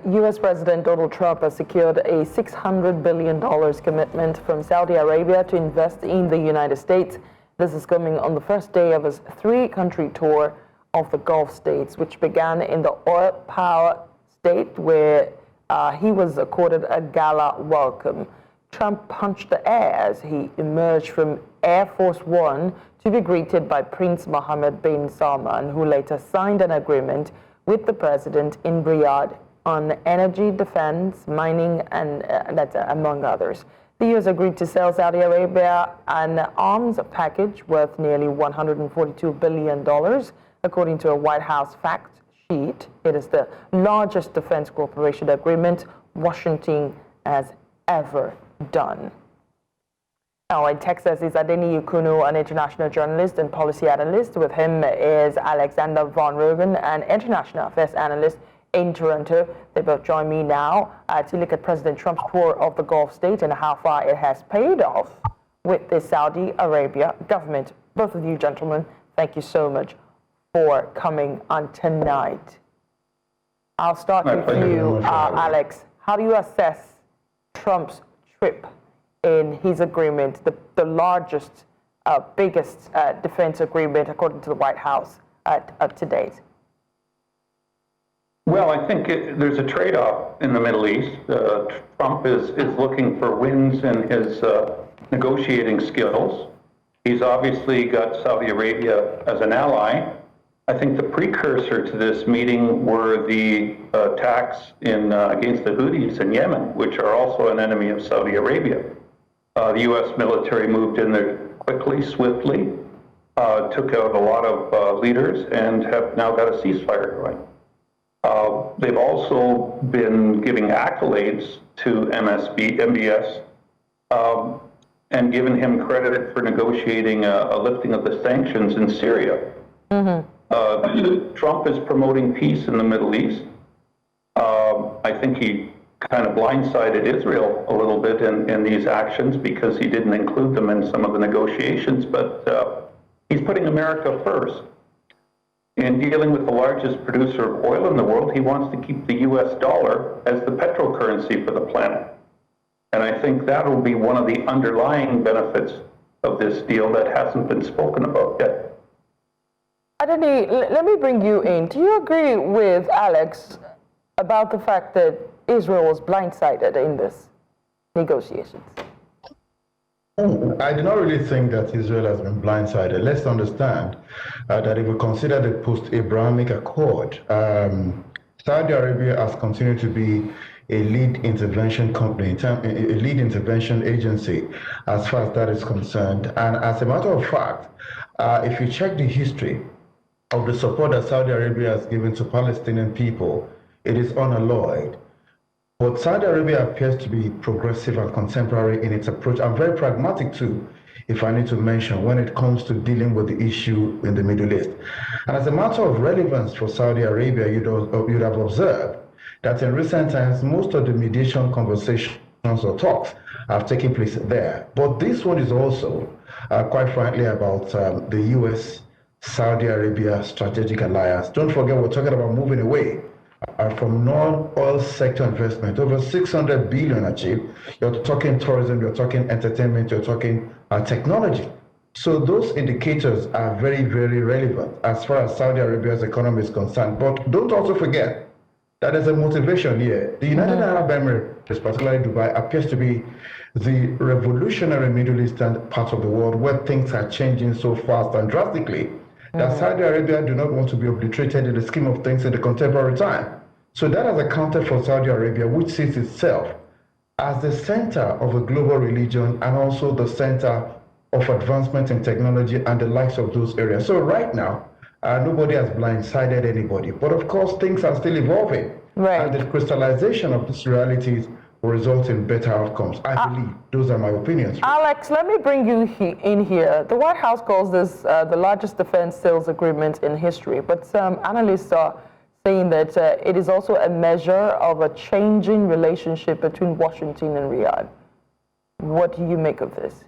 U.S. President Donald Trump has secured a $600 billion commitment from Saudi Arabia to invest in the United States. This is coming on the first day of his three-country tour of the Gulf states, which began in the oil power state where he was accorded a gala welcome. Trump punched the air as he emerged from Air Force One to be greeted by Prince Mohammed bin Salman, who later signed an agreement with the president in Riyadh on energy, defense, mining, and that's among others. The U.S. agreed to sell Saudi Arabia an arms package worth nearly $142 billion, according to a White House fact sheet. It is the largest defense cooperation agreement Washington has ever done. Now in Texas is Adeni Yukunu, an international journalist and policy analyst. With him is Alexander Von Rogen, an international affairs analyst in Toronto. They both join me now to look at President Trump's tour of the Gulf state and how far it has paid off with the Saudi Arabia government. Both of you gentlemen, thank you so much for coming on tonight. I'll start with you, Alex. How do you assess Trump's trip in his agreement, the largest, biggest defense agreement, according to the White House, up to date? Well, I think there's a trade-off in the Middle East. Trump is looking for wins in his negotiating skills. He's obviously got Saudi Arabia as an ally. I think the precursor to this meeting were the attacks against the Houthis in Yemen, which are also an enemy of Saudi Arabia. The U.S. military moved in there quickly, swiftly, took out a lot of leaders, and have now got a ceasefire going. They've also been giving accolades to MBS and given him credit for negotiating a lifting of the sanctions in Syria. Mm-hmm. Trump is promoting peace in the Middle East. I think he kind of blindsided Israel a little bit in these actions because he didn't include them in some of the negotiations, but he's putting America first. In dealing with the largest producer of oil in the world, he wants to keep the U.S. dollar as the petrocurrency for the planet. And I think that will be one of the underlying benefits of this deal that hasn't been spoken about yet. Adeni, let me bring you in. Do you agree with Alex about the fact that Israel was blindsided in this negotiations? I do not really think that Israel has been blindsided. Let's understand that if we consider the post-Abrahamic Accord, Saudi Arabia has continued to be a lead intervention company, a lead intervention agency as far as that is concerned. And as a matter of fact, if you check the history of the support that Saudi Arabia has given to Palestinian people, it is unalloyed. But Saudi Arabia appears to be progressive and contemporary in its approach, and very pragmatic too, if I need to mention, when it comes to dealing with the issue in the Middle East. And as a matter of relevance for Saudi Arabia, you'd have observed that in recent times, most of the mediation conversations or talks have taken place there. But this one is also, quite frankly, about the U.S.-Saudi Arabia strategic alliance. Don't forget, we're talking about moving away from non-oil sector investment, over 600 billion achieved. You're talking tourism, you're talking entertainment, you're talking technology. So those indicators are very, very relevant as far as Saudi Arabia's economy is concerned. But don't also forget that there's a motivation here. The United Arab Emirates, particularly Dubai, appears to be the revolutionary Middle Eastern part of the world where things are changing so fast and drastically that Saudi Arabia do not want to be obliterated in the scheme of things in the contemporary time. So that has accounted for Saudi Arabia, which sees itself as the center of a global religion and also the center of advancement in technology and the likes of those areas. So right now, nobody has blindsided anybody. But of course, things are still evolving. Right. And the crystallization of these realities will result in better outcomes. I believe. Those are my opinions. Alex, let me bring you in here. The White House calls this the largest defense sales agreement in history, but some analysts are saying that it is also a measure of a changing relationship between Washington and Riyadh. What do you make of this?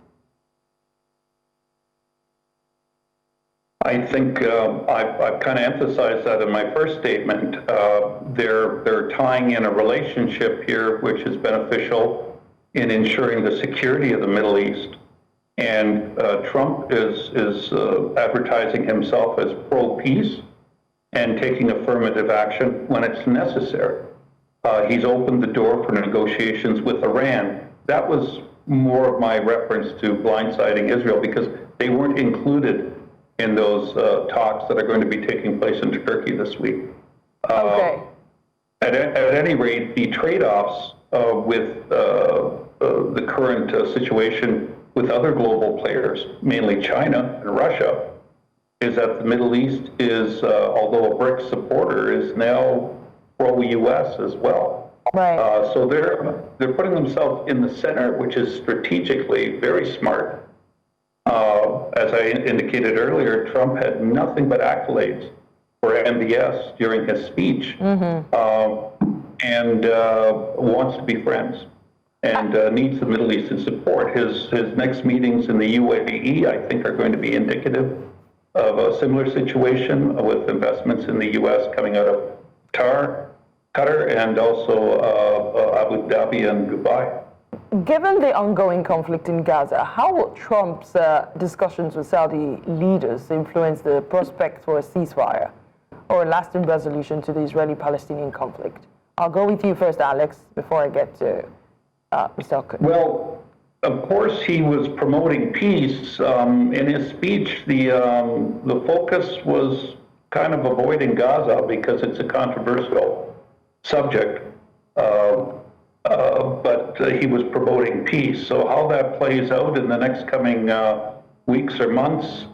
I think I've kind of emphasized that in my first statement. They're tying in a relationship here which is beneficial in ensuring the security of the Middle East. And Trump is advertising himself as pro-peace and taking affirmative action when it's necessary. He's opened the door for negotiations with Iran. That was more of my reference to blindsiding Israel because they weren't included in those talks that are going to be taking place in Turkey this week. Okay. At any rate, the trade-offs with the current situation with other global players, mainly China and Russia, is that the Middle East is, although a BRICS supporter, is now pro-U.S. as well. Right. So they're putting themselves in the center, which is strategically very smart. As I indicated earlier, Trump had nothing but accolades for MBS during his speech, and wants to be friends and needs the Middle Eastern support. His next meetings in the UAE, I think, are going to be indicative of a similar situation with investments in the U.S. coming out of Qatar, and also Abu Dhabi and Dubai. Given the ongoing conflict in Gaza, how will Trump's discussions with Saudi leaders influence the prospect for a ceasefire or a lasting resolution to the Israeli-Palestinian conflict? I'll go with you first, Alex, before I get to Mr. Okun. Well, of course, he was promoting peace. In his speech, the focus was kind of avoiding Gaza because it's a controversial subject. But he was promoting peace. So how that plays out in the next coming weeks or months,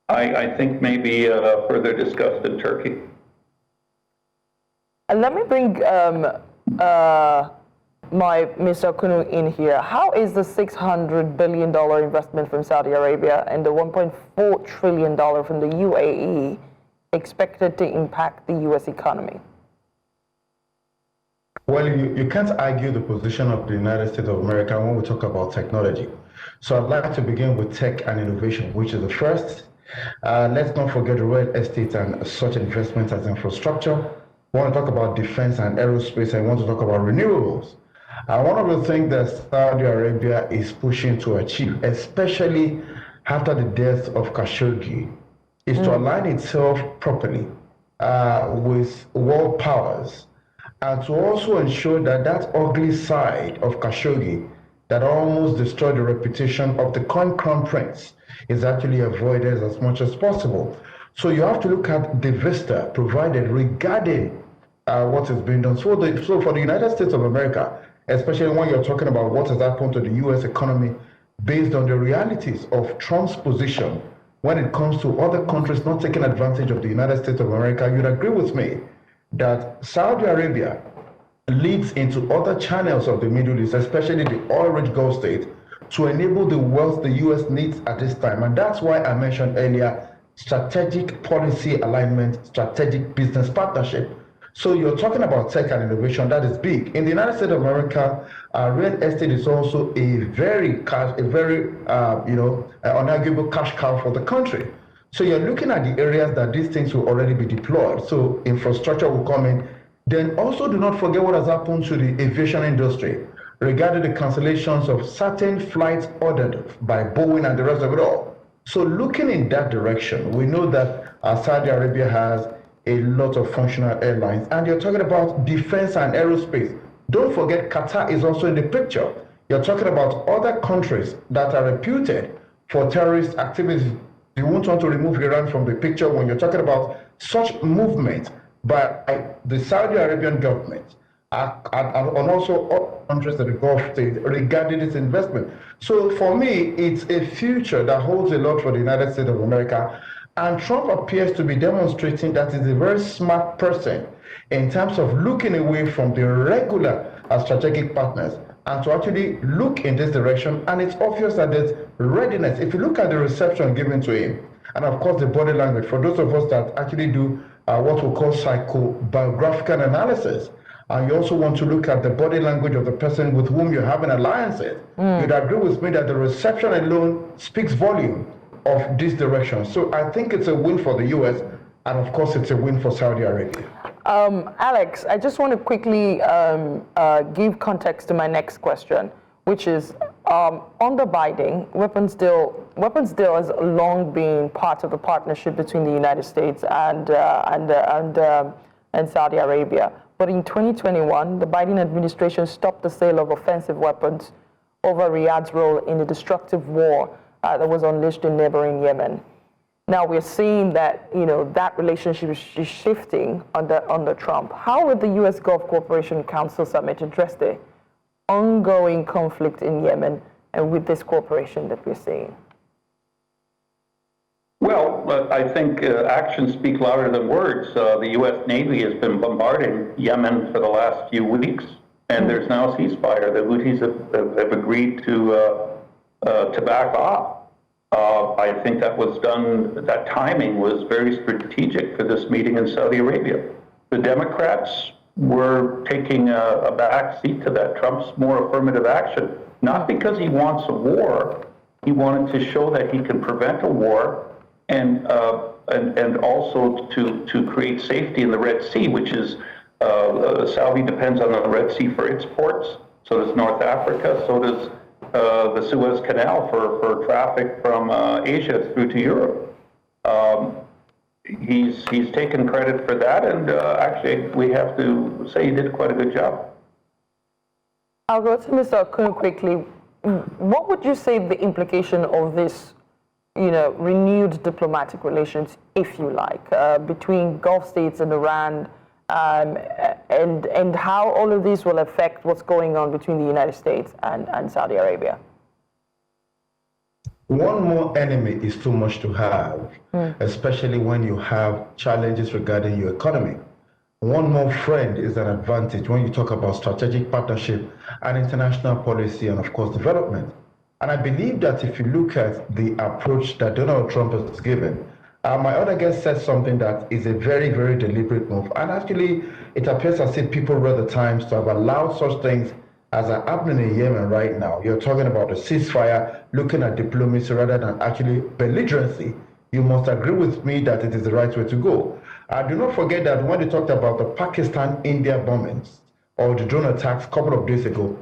I think may be further discussed in Turkey. Let me bring my Mr. Kunu in here. How is the $600 billion investment from Saudi Arabia and the $1.4 trillion from the UAE expected to impact the U.S. economy? Well, you can't argue the position of the United States of America when we talk about technology. So I'd like to begin with tech and innovation, which is the first. Let's not forget the real estate and such investments as infrastructure. We want to talk about defense and aerospace, and we want to talk about renewables. One of the things that Saudi Arabia is pushing to achieve, especially after the death of Khashoggi, is to align itself properly with world powers, and to also ensure that that ugly side of Khashoggi that almost destroyed the reputation of the current crown prince is actually avoided as much as possible. So you have to look at the vista provided regarding what is being done. So for the United States of America, especially when you're talking about what has happened to the U.S. economy based on the realities of Trump's position when it comes to other countries not taking advantage of the United States of America, you'd agree with me that Saudi Arabia leads into other channels of the Middle East, especially the oil-rich Gulf state, to enable the wealth the U.S. needs at this time. And that's why I mentioned earlier strategic policy alignment, strategic business partnership. So you're talking about tech and innovation, that is big. In the United States of America, real estate is also a very unarguable cash cow for the country. So you're looking at the areas that these things will already be deployed. So infrastructure will come in. Then also do not forget what has happened to the aviation industry regarding the cancellations of certain flights ordered by Boeing and the rest of it all. So looking in that direction, we know that Saudi Arabia has a lot of functional airlines, and you're talking about defense and aerospace. Don't forget Qatar is also in the picture. You're talking about other countries that are reputed for terrorist activities. You won't want to remove Iran from the picture when you're talking about such movement by the Saudi Arabian government and also other countries in the Gulf states regarding its investment. So for me, it's a future that holds a lot for the United States of America. And Trump appears to be demonstrating that he's a very smart person in terms of looking away from the regular strategic partners and to actually look in this direction. And it's obvious that there's readiness. If you look at the reception given to him, and of course the body language, for those of us that actually do what we call psychobiographical analysis, and you also want to look at the body language of the person with whom you're having alliances, you'd agree with me that the reception alone speaks volume of this direction. So I think it's a win for the US, and of course it's a win for Saudi Arabia. Alex, I just want to quickly give context to my next question, which is under Biden, weapons deal has long been part of the partnership between the United States and Saudi Arabia. But in 2021, the Biden administration stopped the sale of offensive weapons over Riyadh's role in the destructive war that was unleashed in neighboring Yemen. Now we're seeing that that relationship is shifting under Trump. How would the U.S. Gulf Cooperation Council Summit address the ongoing conflict in Yemen and with this cooperation that we're seeing? Well, I think actions speak louder than words. The U.S. Navy has been bombarding Yemen for the last few weeks, and there's now a ceasefire. The Houthis have agreed to back off. I think that timing was very strategic for this meeting in Saudi Arabia. The Democrats were taking a back seat to that. Trump's more affirmative action, not because he wants a war. He wanted to show that he can prevent a war and also to create safety in the Red Sea, which is Saudi depends on the Red Sea for its ports. So does North Africa. So does the Suez Canal for traffic from Asia through to Europe. He's taken credit for that, and actually we have to say he did quite a good job. I'll go to Mr. Okun quickly. What would you say the implication of this, renewed diplomatic relations, if you like, between Gulf states and Iran, and how all of these will affect what's going on between the United States and Saudi Arabia? One more enemy is too much to have, especially when you have challenges regarding your economy. One more friend is an advantage when you talk about strategic partnership and international policy and, of course, development. And I believe that if you look at the approach that Donald Trump has given, my other guest said something that is a very, very deliberate move. And actually, it appears as if people read the Times to have allowed such things as are happening in Yemen right now. You're talking about a ceasefire, looking at diplomacy rather than actually belligerency. You must agree with me that it is the right way to go. Do not forget that when they talked about the Pakistan-India bombings or the drone attacks a couple of days ago,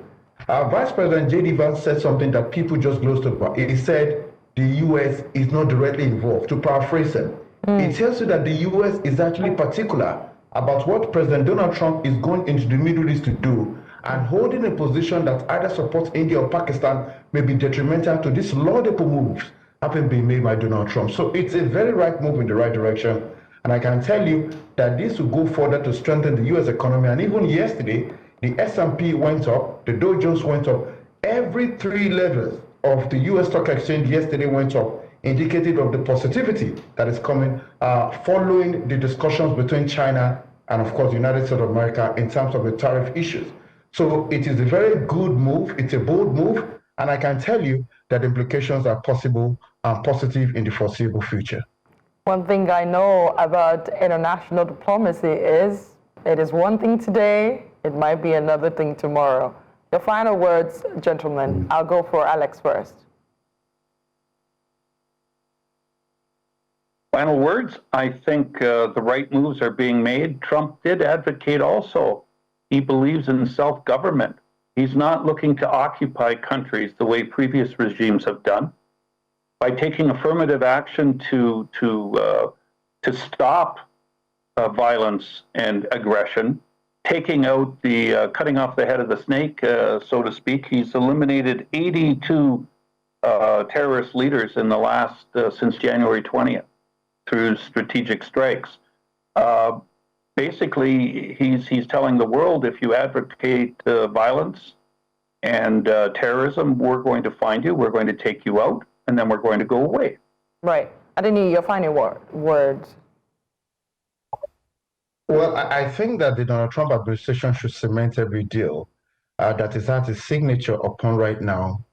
Vice President J.D. Vance said something that people just glossed over. He said the U.S. is not directly involved. To paraphrase him, it tells you that the U.S. is actually particular about what President Donald Trump is going into the Middle East to do, and holding a position that either supports India or Pakistan may be detrimental to these laudable moves having been made by Donald Trump. So it's a very right move in the right direction. And I can tell you that this will go further to strengthen the U.S. economy. And even yesterday, the S&P went up, the Dow Jones went up. Every three levels of the U.S. stock exchange yesterday went up, indicative of the positivity that is coming following the discussions between China and, of course, the United States of America in terms of the tariff issues. So it is a very good move. It's a bold move. And I can tell you that implications are possible and positive in the foreseeable future. One thing I know about international diplomacy is it is one thing today, it might be another thing tomorrow. The final words, gentlemen. I'll go for Alex first. Final words, I think the right moves are being made. Trump did advocate also. He believes in self-government. He's not looking to occupy countries the way previous regimes have done. By taking affirmative action to stop violence and aggression, taking out cutting off the head of the snake, so to speak, he's eliminated 82 terrorist leaders in the last since January 20th through strategic strikes. Basically, he's telling the world, if you advocate violence and terrorism, we're going to find you, we're going to take you out, and then we're going to go away. Right. I didn't need your final words. Well, I think that the Donald Trump administration should cement every deal that is at his signature upon right now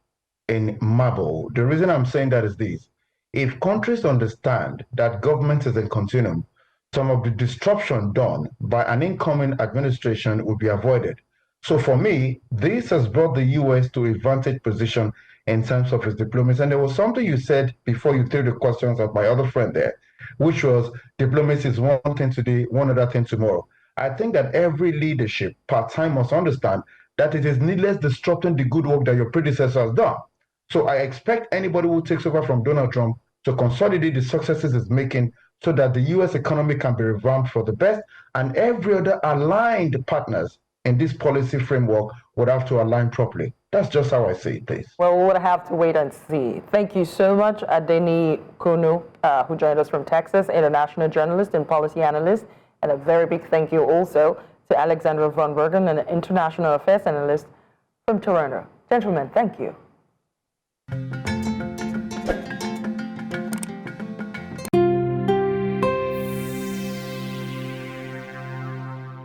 in marble. The reason I'm saying that is this. If countries understand that government is in continuum, some of the disruption done by an incoming administration will be avoided. So for me, this has brought the U.S. to a vantage position in terms of his diplomacy. And there was something you said before you threw the questions at my other friend there, which was diplomacy is one thing today, one other thing tomorrow. I think that every leadership part-time must understand that it is needless disrupting the good work that your predecessor has done. So I expect anybody who takes over from Donald Trump to consolidate the successes it's making so that the U.S. economy can be revamped for the best, and every other aligned partners in this policy framework would have to align properly. That's just how I see it, please. Well, we'll have to wait and see. Thank you so much, Adeni Kono, who joined us from Texas, international journalist and policy analyst, and a very big thank you also to Alexandra von Bergen, an international affairs analyst from Toronto. Gentlemen, thank you.